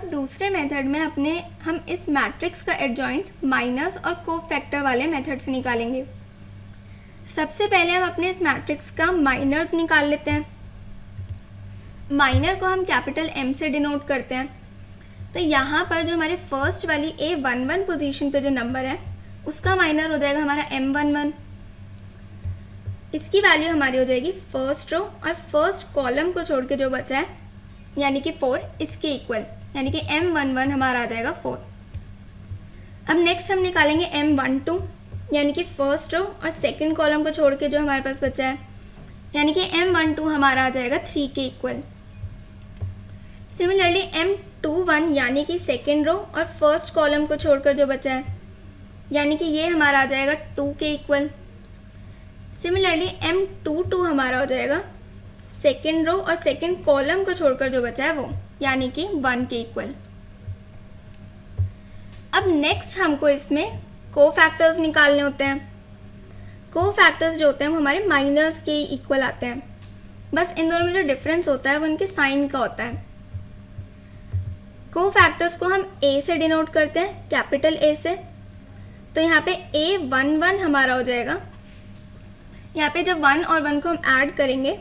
अब दूसरे मेथड में हम इस मैट्रिक्स का एडजॉइंट माइनस और कोफैक्टर वाले मेथड से निकालेंगे। सबसे पहले हम अपने इस मैट्रिक्स का माइनर्स निकाल लेते हैं। माइनर को हम कैपिटल M से डिनोट करते हैं। तो यहाँ पर जो हमारे फर्स्ट वाली A11 पोजीशन पे जो नंबर है उसका माइनर हो जाएगा हमारा M11। इसकी वैल्यू हमारी हो जाएगी फर्स्ट रो और फर्स्ट कॉलम को छोड़ के जो बचा है यानी कि 4 इसके इक्वल, यानी कि M11 हमारा आ जाएगा 4। अब नेक्स्ट हम निकालेंगे M12 यानी कि फर्स्ट रो और सेकंड कॉलम को छोड़ के जो हमारे पास बचा है, यानी कि M12 हमारा आ जाएगा 3 के इक्वल। सिमिलरली M21 यानी कि सेकंड रो और फर्स्ट कॉलम को छोड़कर जो बचा है, यानी कि ये हमारा आ जाएगा 2 के इक्वल। सिमिलरली M22 हमारा हो जाएगा सेकेंड रो और सेकेंड कॉलम को छोड़कर जो बचा है वो, यानी कि 1 के इक्वल। अब नेक्स्ट हमको इसमें कोफैक्टर्स निकालने होते हैं। कोफैक्टर्स जो होते हैं वो हमारे माइनर्स के इक्वल आते हैं, बस इन दोनों में जो डिफरेंस होता है वो उनके साइन का होता है। कोफैक्टर्स को हम A से डिनोट करते हैं, कैपिटल A से। तो यहाँ पे A11 हमारा हो जाएगा, यहाँ पे जब 1 और 1 को हम ऐड करेंगे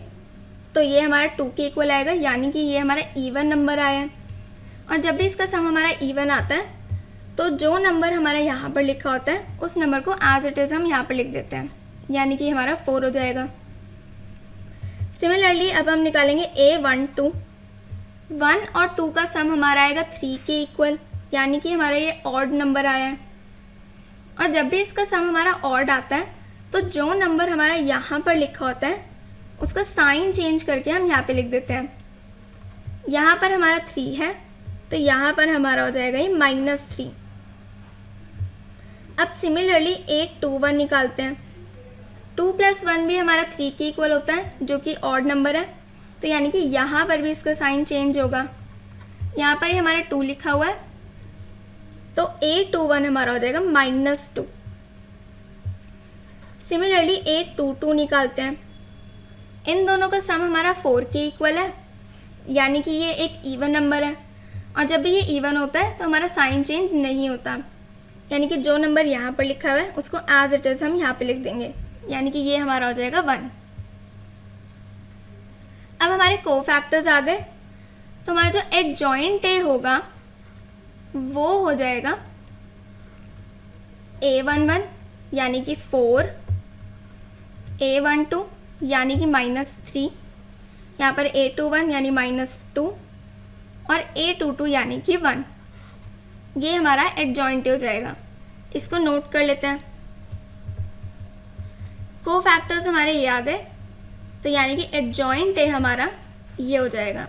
तो ये हमारा 2 के इक्वल आएगा, यानी कि ये हमारा इवन नंबर आया है। और जब भी इसका सम हमारा इवन आता है तो जो नंबर हमारा यहाँ पर लिखा होता है उस नंबर को एज इट इज़ हम यहाँ पर लिख देते हैं, यानी कि हमारा 4 हो जाएगा। सिमिलरली अब हम निकालेंगे A12। 1 और 2 का सम हमारा आएगा 3 के इक्वल, यानी कि हमारा ये ऑड नंबर आया है। और जब भी इसका सम हमारा ऑड आता है तो जो नंबर हमारा यहाँ पर लिखा होता है उसका साइन चेंज करके हम यहाँ पे लिख देते हैं। यहाँ पर हमारा 3 है तो यहाँ पर हमारा हो जाएगा ये -3। अब सिमिलरली A21 निकालते हैं। 2 + 1 भी हमारा 3 के इक्वल होता है जो कि ऑड नंबर है, तो यानी कि यहाँ पर भी इसका साइन चेंज होगा। यहाँ पर ही हमारा 2 लिखा हुआ है तो A21 हमारा हो जाएगा -2। सिमिलरली A22 निकालते हैं। इन दोनों का सम हमारा 4 के इक्वल है, यानी कि ये एक इवन नंबर है। और जब भी ये इवन होता है तो हमारा साइन चेंज नहीं होता, यानी कि जो नंबर यहाँ पर लिखा हुआ है उसको एज इट इज़ हम यहाँ पे लिख देंगे, यानी कि ये हमारा हो जाएगा 1। अब हमारे कोफैक्टर्स आ गए, तो हमारा जो एडजॉइंट A होगा वो हो जाएगा A11 यानी कि 4, A12 यानी कि -3, यहाँ पर A21 यानी -2 और A22 यानी कि 1। ये हमारा एडजॉइंट हो जाएगा। इसको नोट कर लेते हैं। कोफैक्टर्स हमारे ये आ गए, तो यानी कि एडजॉइंट A हमारा ये हो जाएगा।